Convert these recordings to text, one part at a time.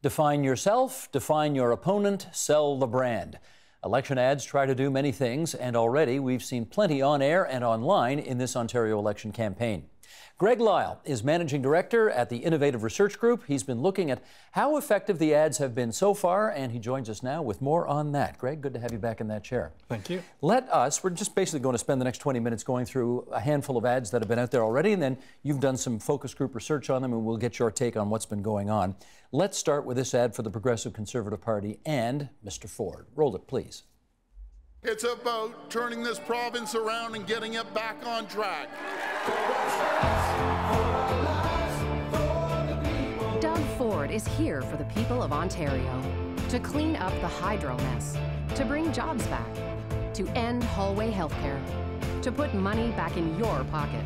Define yourself, define your opponent, sell the brand. Election ads try to do many things, and already we've seen plenty on air and online in this Ontario election campaign. Greg Lyle is Managing Director at the Innovative Research Group. He's been looking at how effective the ads have been so far, and he joins us now with more on that. Greg, good to have you back in that chair. Thank you. We're just basically going to spend the next 20 minutes going through a handful of ads that have been out there already, and then you've done some focus group research on them, and we'll get your take on what's been going on. Let's start with this ad for the Progressive Conservative Party and Mr. Ford. Roll it, please. It's about turning this province around and getting it back on track. Doug Ford is here for the people of Ontario, to clean up the hydro mess, to bring jobs back, to end hallway healthcare, to put money back in your pocket,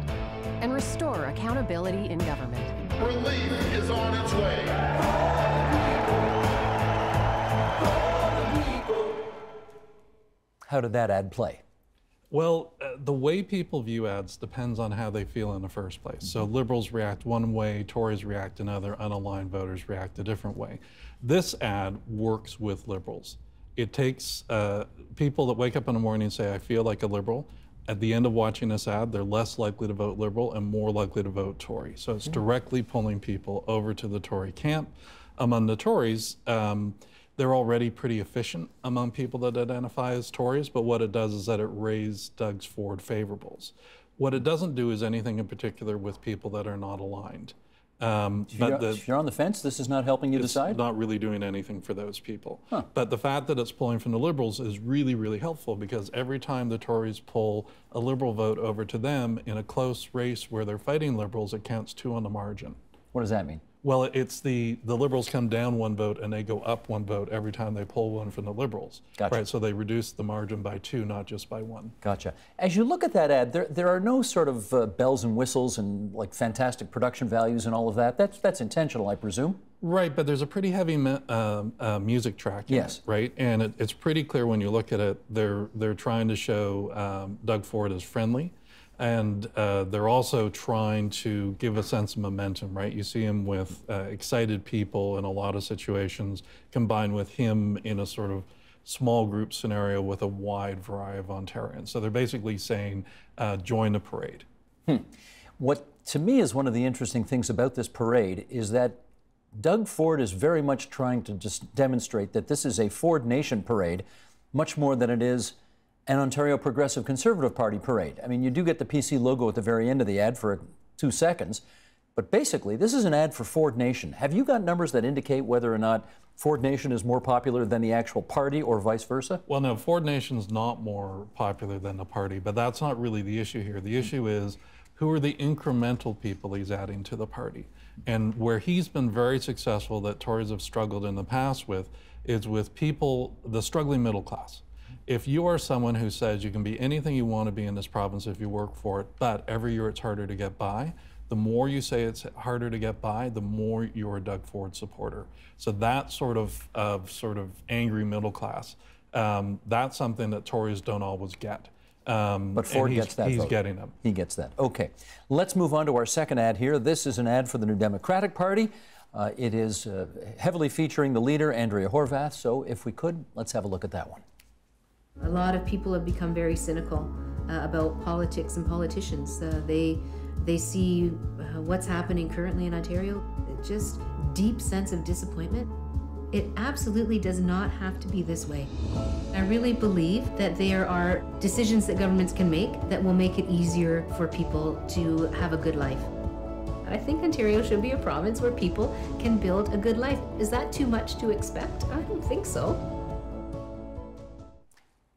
and restore accountability in government. Relief is on its way. How did that ad play? Well, the way people view ads depends on how they feel in the first place. So Liberals react one way, Tories react another, unaligned voters react a different way. This ad works with Liberals. It takes people that wake up in the morning and say, I feel like a Liberal. At the end of watching this ad, they're less likely to vote Liberal and more likely to vote Tory. So it's directly pulling people over to the Tory camp. Among the Tories, they're already pretty efficient among people that identify as Tories, but what it does is that it raises Doug Ford favorables. What it doesn't do is anything in particular with people that are not aligned. If you're on the fence, this is not helping you decide? It's not really doing anything for those people. Huh. But the fact that it's pulling from the Liberals is really, really helpful, because every time the Tories pull a Liberal vote over to them in a close race where they're fighting Liberals, it counts 2 on the margin. What does that mean? Well, it's the Liberals come down 1 vote and they go up 1 vote every time they pull one from the Liberals. Gotcha. Right, so they reduce the margin by 2, not just by 1. Gotcha. As you look at that ad, there are no sort of bells and whistles and like fantastic production values and all of that. That's intentional, I presume. Right, but there's a pretty heavy music track in yes. it, right? And it's pretty clear when you look at it, they're trying to show Doug Ford as friendly. And they're also trying to give a sense of momentum, right? You see him with excited people in a lot of situations, combined with him in a sort of small group scenario with a wide variety of Ontarians. So they're basically saying, join the parade. What to me is one of the interesting things about this parade is that Doug Ford is very much trying to just demonstrate that this is a Ford Nation parade, much more than it is an Ontario Progressive Conservative Party parade. I mean, you do get the PC logo at the very end of the ad for 2 seconds, but basically this is an ad for Ford Nation. Have you got numbers that indicate whether or not Ford Nation is more popular than the actual party or vice versa? Well, no, Ford Nation's not more popular than the party, but that's not really the issue here. The issue is, who are the incremental people he's adding to the party? And where he's been very successful that Tories have struggled in the past with is with people, the struggling middle class. If you are someone who says you can be anything you want to be in this province if you work for it, but every year it's harder to get by, the more you say it's harder to get by, the more you're a Doug Ford supporter. So that sort of angry middle class, that's something that Tories don't always get. But Ford gets that vote. He's getting them. He gets that. Okay. Let's move on to our second ad here. This is an ad for the New Democratic Party. It is heavily featuring the leader, Andrea Horwath. So if we could, let's have a look at that one. A lot of people have become very cynical about politics and politicians. They see what's happening currently in Ontario. Just deep sense of disappointment. It absolutely does not have to be this way. I really believe that there are decisions that governments can make that will make it easier for people to have a good life. I think Ontario should be a province where people can build a good life. Is that too much to expect? I don't think so.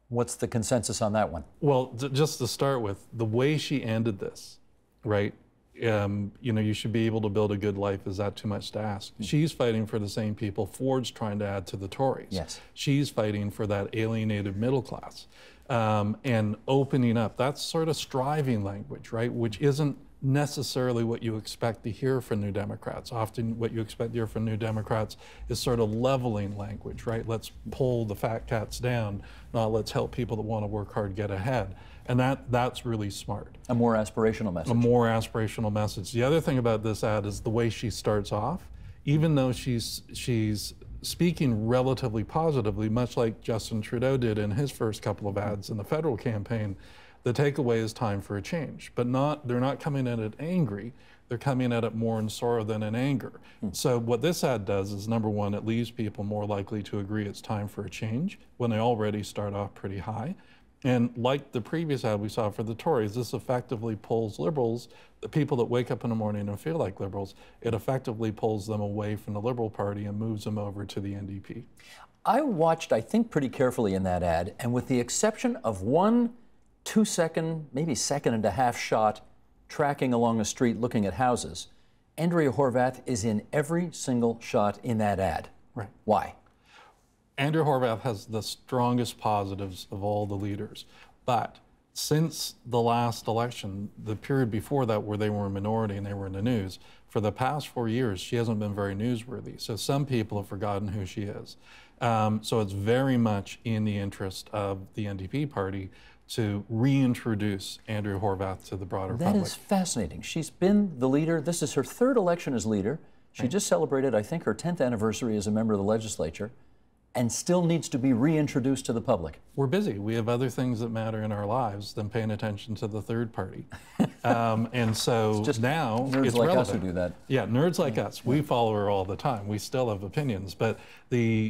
What's the consensus on that one? Well, just to start with, the way she ended this, right? You should be able to build a good life. Is that too much to ask? She's fighting for the same people Ford's trying to add to the Tories. Yes. She's fighting for that alienated middle class and opening up. That's sort of striving language, right? Which isn't necessarily what you expect to hear from New Democrats. Often what you expect to hear from New Democrats is sort of leveling language, right? Let's pull the fat cats down, not let's help people that want to work hard get ahead. And that's really smart. A more aspirational message. A more aspirational message. The other thing about this ad is the way she starts off even though she's speaking relatively positively, much like Justin Trudeau did in his first couple of ads in the federal campaign, the takeaway is time for a change. But they're not coming at it angry. They're coming at it more in sorrow than in anger. So what this ad does is, number one, it leaves people more likely to agree it's time for a change when they already start off pretty high. And like the previous ad we saw for the Tories, this effectively pulls Liberals, the people that wake up in the morning and feel like Liberals, it effectively pulls them away from the Liberal Party and moves them over to the NDP. I watched, I think, pretty carefully in that ad, and with the exception of one 2-second, maybe second and a half shot tracking along a street looking at houses, Andrea Horwath is in every single shot in that ad. Right. Why? Andrea Horwath has the strongest positives of all the leaders. But since the last election, the period before that where they were a minority and they were in the news, for the past 4 years, she hasn't been very newsworthy. So some people have forgotten who she is. So it's very much in the interest of the NDP party to reintroduce Andrea Horwath to the broader public. That is fascinating. She's been the leader. This is her third election as leader. She just celebrated, I think, her 10th anniversary as a member of the legislature, and still needs to be reintroduced to the public. We're busy. We have other things that matter in our lives than paying attention to the third party. And so It's just now nerds it's like relevant. us who do that. Yeah, nerds like us. We follow her all the time. We still have opinions. But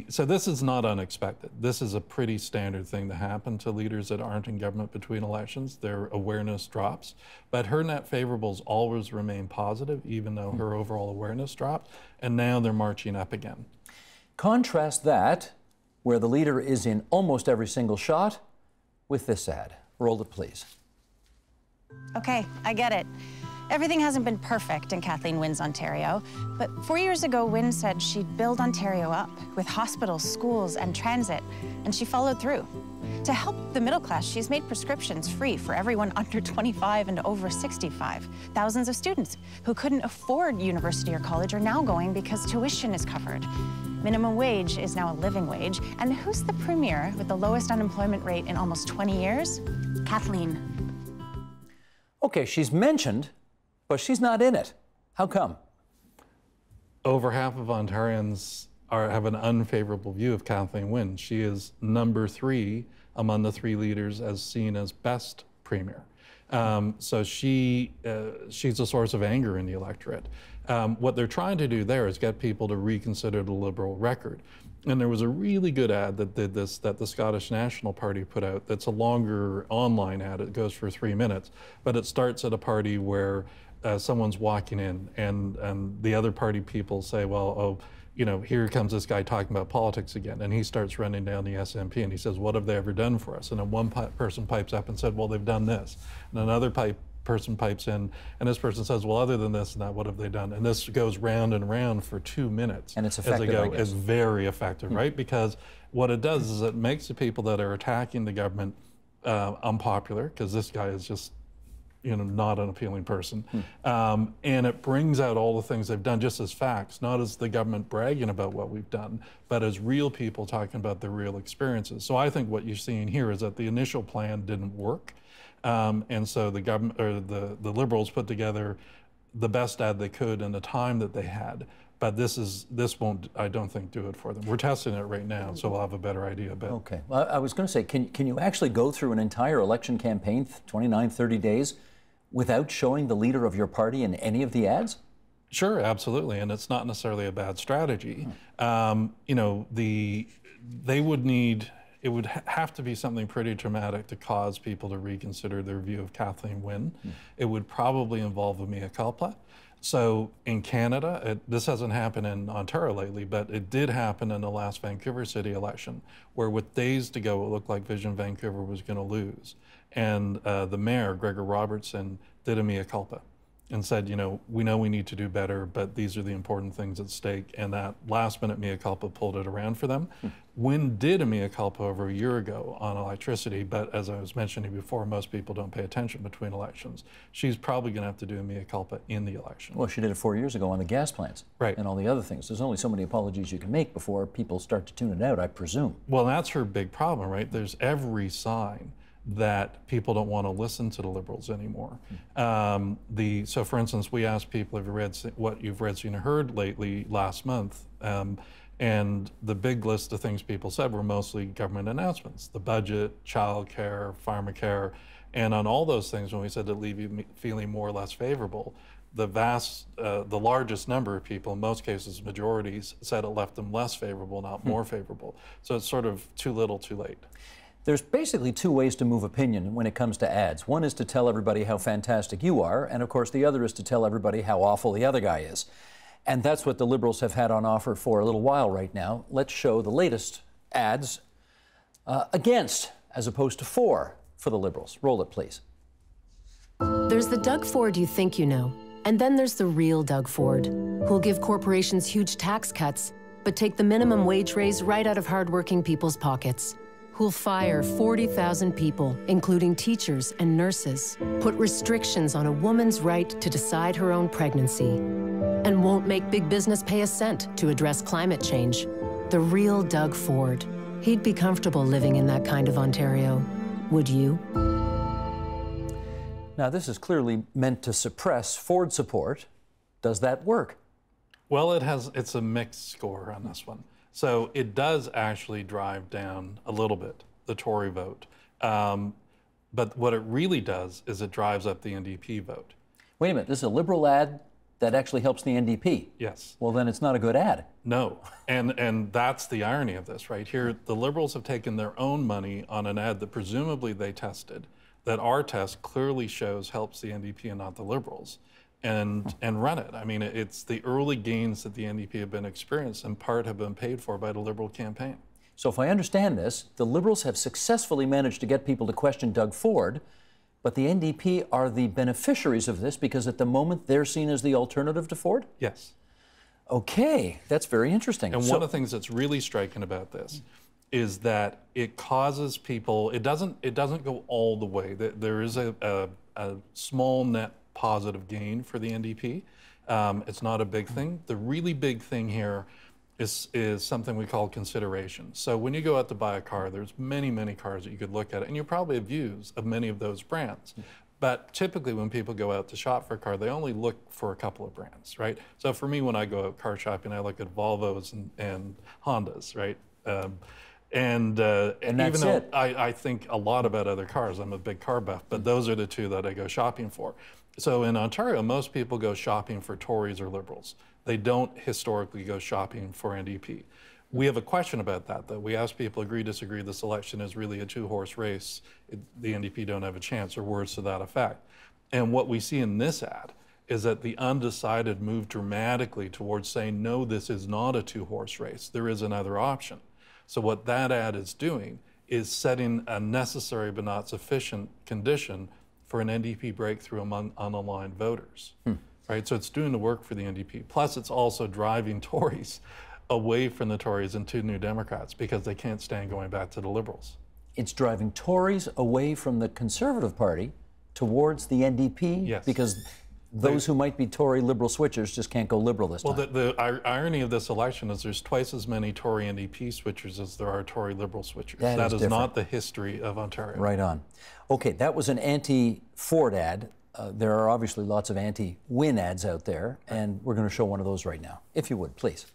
so this is not unexpected. This is a pretty standard thing to happen to leaders that aren't in government between elections. Their awareness drops. But her net favorables always remain positive, even though her overall awareness dropped. And now they're marching up again. Contrast that, where the leader is in almost every single shot, with this ad. Roll it, please. Okay, I get it. Everything hasn't been perfect in Kathleen Wynne's Ontario, but 4 years ago, Wynne said she'd build Ontario up with hospitals, schools, and transit, and she followed through. To help the middle class, she's made prescriptions free for everyone under 25 and over 65. Thousands of students who couldn't afford university or college are now going because tuition is covered. Minimum wage is now a living wage. And who's the premier with the lowest unemployment rate in almost 20 years? Kathleen. Okay, she's mentioned, but she's not in it. How come? Over half of Ontarians have an unfavorable view of Kathleen Wynne. She is number 3 among the 3 leaders as seen as best premier. So she's a source of anger in the electorate. What they're trying to do there is get people to reconsider the Liberal record. And there was a really good ad that did this, that the Scottish National Party put out, that's a longer online ad. It goes for 3 minutes, but it starts at a party where someone's walking in and the other party people say, well, oh, you know, here comes this guy talking about politics again. And he starts running down the SNP and he says, what have they ever done for us? And then one person pipes up and said, well, they've done this. And another person pipes in and this person says, well, other than this and that, what have they done? And this goes round and round for 2 minutes. And it's effective, I guess. It's very effective, right? Because what it does is it makes the people that are attacking the government unpopular, because this guy is just, you know, not an appealing person. And it brings out all the things they've done just as facts, not as the government bragging about what we've done, but as real people talking about their real experiences. So I think what you're seeing here is that the initial plan didn't work. And so the government, or the Liberals put together the best ad they could in the time that they had. But this won't, I don't think, do it for them. We're testing it right now, so we'll have a better idea. But okay. Well, I was going to say, can you actually go through an entire election campaign, 29, 30 days, without showing the leader of your party in any of the ads? Sure, absolutely, and it's not necessarily a bad strategy. You know, it would have to be something pretty dramatic to cause people to reconsider their view of Kathleen Wynne. It would probably involve a mea culpa. So in Canada, this hasn't happened in Ontario lately, but it did happen in the last Vancouver City election, where with days to go, it looked like Vision Vancouver was going to lose. And the mayor, Greg Robertson, did a mea culpa and said, you know we need to do better, but these are the important things at stake. And that last minute mea culpa pulled it around for them. Wynne did a mea culpa over a year ago on electricity, but as I was mentioning before, most people don't pay attention between elections. She's probably going to have to do a mea culpa in the election. Well, she did it 4 years ago on the gas plants, right, and all the other things. There's only so many apologies you can make before people start to tune it out, I presume. Well, that's her big problem, right? There's every sign that people don't want to listen to the Liberals anymore. So for instance, we asked people, have you read what you've read, seen, or heard lately last month? And the big list of things people said were mostly government announcements, the budget, childcare, pharmacare, and on all those things, when we said to leave you feeling more or less favorable, the largest number of people, in most cases majorities, said it left them less favorable, not more favorable. So it's sort of too little, too late. There's basically two ways to move opinion when it comes to ads. One is to tell everybody how fantastic you are, and of course the other is to tell everybody how awful the other guy is. And that's what the Liberals have had on offer for a little while right now. Let's show the latest ads against, as opposed to for the Liberals. Roll it, please. There's the Doug Ford you think you know, and then there's the real Doug Ford, who'll give corporations huge tax cuts, but take the minimum wage raise right out of hardworking people's pockets. Who'll fire 40,000 people, including teachers and nurses, put restrictions on a woman's right to decide her own pregnancy, and won't make big business pay a cent to address climate change. The real Doug Ford. He'd be comfortable living in that kind of Ontario. Would you? Now, this is clearly meant to suppress Ford support. Does that work? Well, it's a mixed score on this one. So it does actually drive down a little bit the Tory vote. But what it really does is it drives up the NDP vote. Wait a minute, this is a Liberal ad that actually helps the NDP? Yes. Well, then it's not a good ad. No, and that's the irony of this, right? Here, the Liberals have taken their own money on an ad that presumably they tested, that our test clearly shows helps the NDP and not the Liberals, and run it. I mean, it's the early gains that the NDP have been experienced, in part have been paid for by the Liberal campaign. So if I understand this, the Liberals have successfully managed to get people to question Doug Ford, but the NDP are the beneficiaries of this because at the moment they're seen as the alternative to Ford? Yes. Okay, that's very interesting. And one of the things that's really striking about this is that it causes people, it doesn't go all the way. There is a small net positive gain for the NDP. It's not a big thing. The really big thing here is something we call consideration. So when you go out to buy a car, there's many, many cars that you could look at, and you probably have views of many of those brands. But typically when people go out to shop for a car, they only look for a couple of brands, right? So for me, when I go out car shopping, I look at Volvos and Hondas, right? And even though I think a lot about other cars, I'm a big car buff, but those are the two that I go shopping for. So in Ontario, most people go shopping for Tories or Liberals. They don't historically go shopping for NDP. We have a question about that, though. We ask people, agree, disagree, this election is really a two-horse race. The NDP don't have a chance, or words to that effect. And what we see in this ad is that the undecided move dramatically towards saying, no, this is not a two-horse race. There is another option. So what that ad is doing is setting a necessary but not sufficient condition for an NDP breakthrough among unaligned voters. Right? So it's doing the work for the NDP. Plus, it's also driving Tories away from the Tories into New Democrats because they can't stand going back to the Liberals. It's driving Tories away from the Conservative Party towards the NDP? Yes. Because those who might be Tory Liberal switchers just can't go Liberal this time. Well, the irony of this election is there's twice as many Tory NDP switchers as there are Tory Liberal switchers. That is not the history of Ontario. Right on. Okay, that was an anti-Ford ad. There are obviously lots of anti-Wynne ads out there, and we're going to show one of those right now. If you would, please.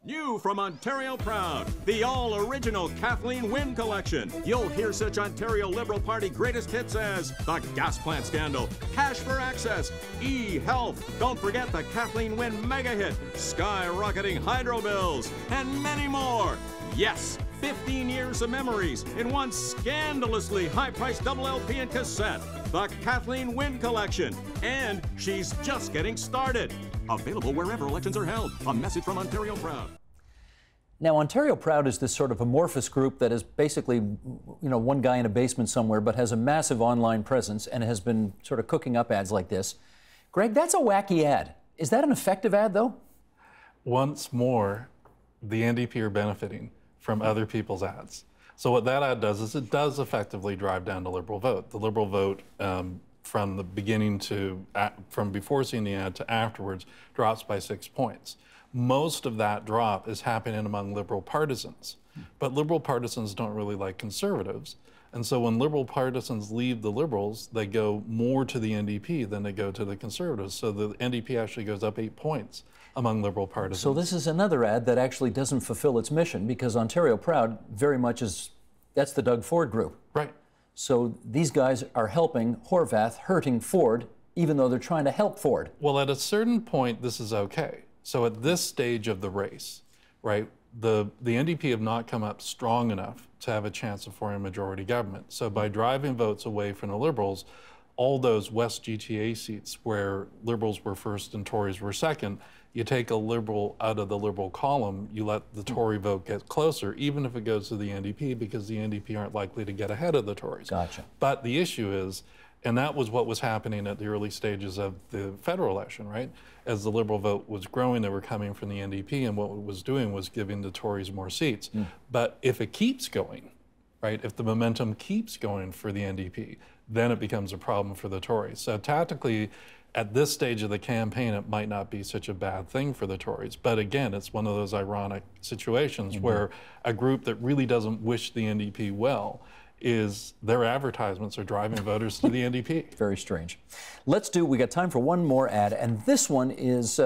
New from Ontario Proud, the all-original Kathleen Wynne collection. You'll hear such Ontario Liberal Party greatest hits as the gas plant scandal, cash for access, e-health, don't forget the Kathleen Wynne mega hit, skyrocketing hydro bills, and many more. Yes, 15 years of memories in one scandalously high-priced double LP and cassette. The Kathleen Wynne collection. And she's just getting started. Available wherever elections are held. A message from Ontario Proud. Now, Ontario Proud is this sort of amorphous group that is basically, you know, one guy in a basement somewhere, but has a massive online presence and has been sort of cooking up ads like this. Greg, that's a wacky ad. Is that an effective ad, though? Once more, the NDP are benefiting from other people's ads. So what that ad does is it does effectively drive down the Liberal vote. The Liberal vote from the beginning to, from before seeing the ad to afterwards, drops by 6 points. Most of that drop is happening among Liberal partisans. But Liberal partisans don't really like Conservatives. And so when Liberal partisans leave the Liberals, they go more to the NDP than they go to the Conservatives. So the NDP actually goes up 8 points among Liberal partisans. So this is another ad that actually doesn't fulfill its mission, because Ontario Proud very much is, that's the Doug Ford group. Right. So these guys are helping Horwath, hurting Ford, even though they're trying to help Ford. Well, at a certain point, this is okay. So at this stage of the race, right, the NDP have not come up strong enough to have a chance of forming a majority government. So by driving votes away from the Liberals, all those West GTA seats where Liberals were first and Tories were second, you take a Liberal out of the Liberal column, you let the Tory vote get closer, even if it goes to the NDP, because the NDP aren't likely to get ahead of the Tories. Gotcha. But the issue is, and that was what was happening at the early stages of the federal election, right? As the Liberal vote was growing, they were coming from the NDP, and what it was doing was giving the Tories more seats. But if it keeps going, right, if the momentum keeps going for the NDP, then it becomes a problem for the Tories. So tactically, at this stage of the campaign, it might not be such a bad thing for the Tories. But again, it's one of those ironic situations where a group that really doesn't wish the NDP well is their advertisements are driving voters to the NDP. Very strange. We got time for one more ad, and this one is,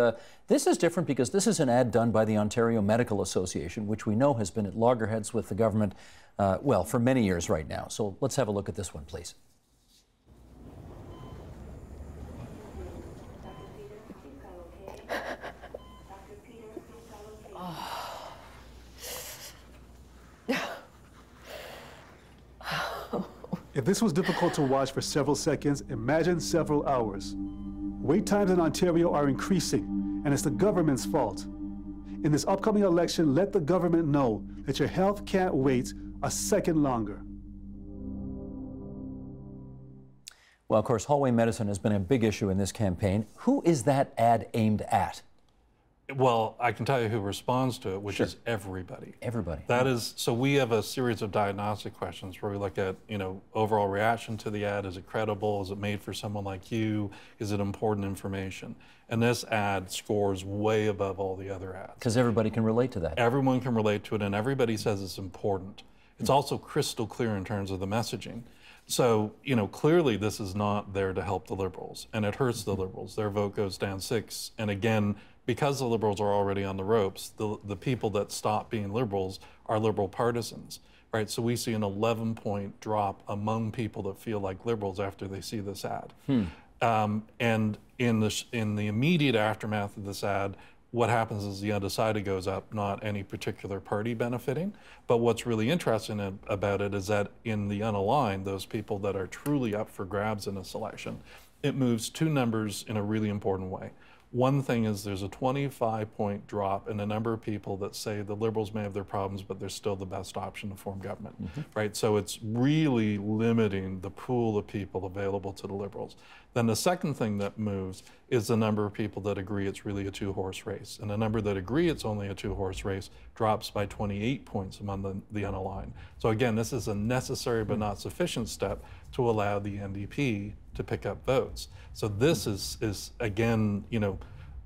this is different because this is an ad done by the Ontario Medical Association, which we know has been at loggerheads with the government, well, for many years right now. So let's have a look at this one, please. If this was difficult to watch for several seconds, imagine several hours. Wait times in Ontario are increasing, and it's the government's fault. In this upcoming election, let the government know that your health can't wait a second longer. Well, of course, hallway medicine has been a big issue in this campaign. Who is that ad aimed at? Well, I can tell you who responds to it, which is everybody. Everybody. That is, so we have a series of diagnostic questions where we look at, overall reaction to the ad. Is it credible? Is it made for someone like you? Is it important information? And this ad scores way above all the other ads. Because everybody can relate to that. Everyone can relate to it, and everybody says it's important. It's also crystal clear in terms of the messaging. So, clearly this is not there to help the Liberals, and it hurts the Liberals. Their vote goes down 6, and again, because the Liberals are already on the ropes, the people that stop being Liberals are Liberal partisans, right? So we see an 11-point drop among people that feel like Liberals after they see this ad. And in the immediate aftermath of this ad, what happens is the undecided goes up, not any particular party benefiting. But what's really interesting about it is that in the unaligned, those people that are truly up for grabs in this election, it moves 2 numbers in a really important way. One thing is there's a 25-point drop in the number of people that say the Liberals may have their problems, but they're still the best option to form government, right? So it's really limiting the pool of people available to the Liberals. Then the second thing that moves is the number of people that agree it's really a 2-horse race. And the number that agree it's only a 2-horse race drops by 28 points among the unaligned. So again, this is a necessary but not sufficient step to allow the NDP to pick up votes. So this is again,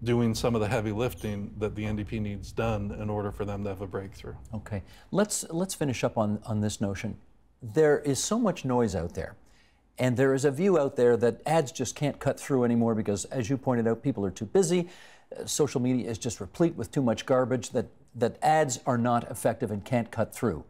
doing some of the heavy lifting that the NDP needs done in order for them to have a breakthrough. Okay, let's finish up on this notion. There is so much noise out there, and there is a view out there that ads just can't cut through anymore because, as you pointed out, people are too busy. Social media is just replete with too much garbage, that ads are not effective and can't cut through.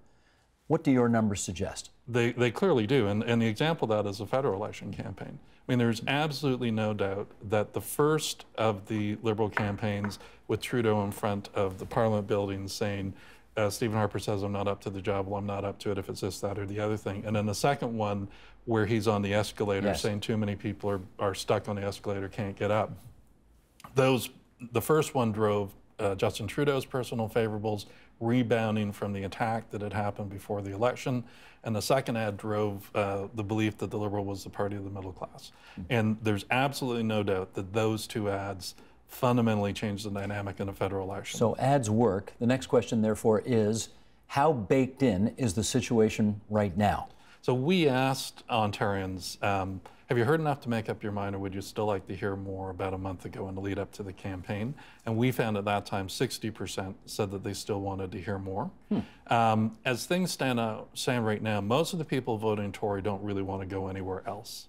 What do your numbers suggest? They clearly do, and the example of that is the federal election campaign. I mean, there's absolutely no doubt that the first of the Liberal campaigns with Trudeau in front of the Parliament building saying, Stephen Harper says I'm not up to the job, well, I'm not up to it if it's this, that, or the other thing. And then the second one where he's on the escalator saying too many people are stuck on the escalator, can't get up. The first one drove Justin Trudeau's personal favorables, rebounding from the attack that had happened before the election. And the second ad drove the belief that the Liberal was the party of the middle class. And there's absolutely no doubt that those 2 ads fundamentally changed the dynamic in a federal election. So ads work. The next question, therefore, is how baked in is the situation right now? So we asked Ontarians, have you heard enough to make up your mind, or would you still like to hear more about a month ago in the lead up to the campaign? And we found at that time 60% said that they still wanted to hear more. As things stand right now, most of the people voting Tory don't really want to go anywhere else,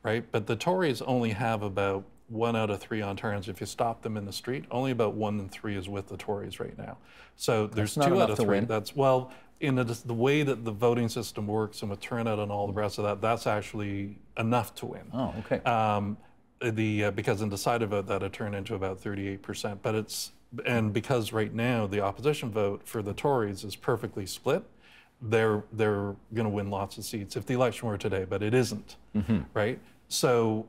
right? But the Tories only have about 1 out of 3 Ontarians. If you stop them in the street, only about 1 in 3 is with the Tories right now. So there's 2 out of 3. That's, well, in the way that the voting system works and with turnout and all the rest of that, that's actually enough to win. Oh, okay. Because in decided vote, that would turn into about 38%. But and because right now the opposition vote for the Tories is perfectly split, they're going to win lots of seats if the election were today, but it isn't, right? So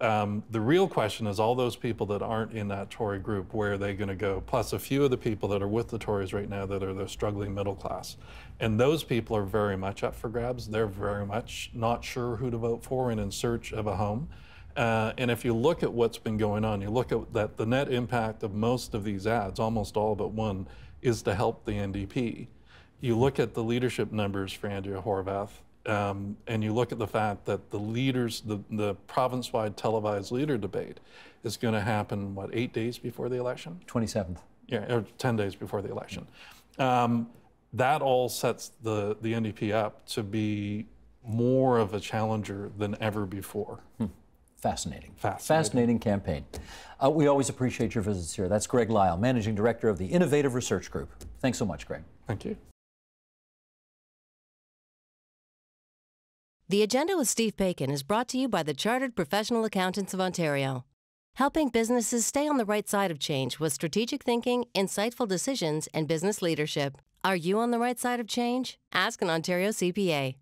the real question is, all those people that aren't in that Tory group, where are they going to go? Plus a few of the people that are with the Tories right now that are the struggling middle class. And those people are very much up for grabs. They're very much not sure who to vote for and in search of a home. And if you look at what's been going on, you look at that the net impact of most of these ads, almost all but one, is to help the NDP. You look at the leadership numbers for Andrea Horwath, and you look at the fact that the leaders, the province-wide televised leader debate is going to happen, what, 8 days before the election? 27th. Yeah, or 10 days before the election. That all sets the NDP up to be more of a challenger than ever before. Fascinating. Fascinating campaign. We always appreciate your visits here. That's Greg Lyle, Managing Director of the Innovative Research Group. Thanks so much, Greg. Thank you. The Agenda with Steve Bacon is brought to you by the Chartered Professional Accountants of Ontario, helping businesses stay on the right side of change with strategic thinking, insightful decisions, and business leadership. Are you on the right side of change? Ask an Ontario CPA.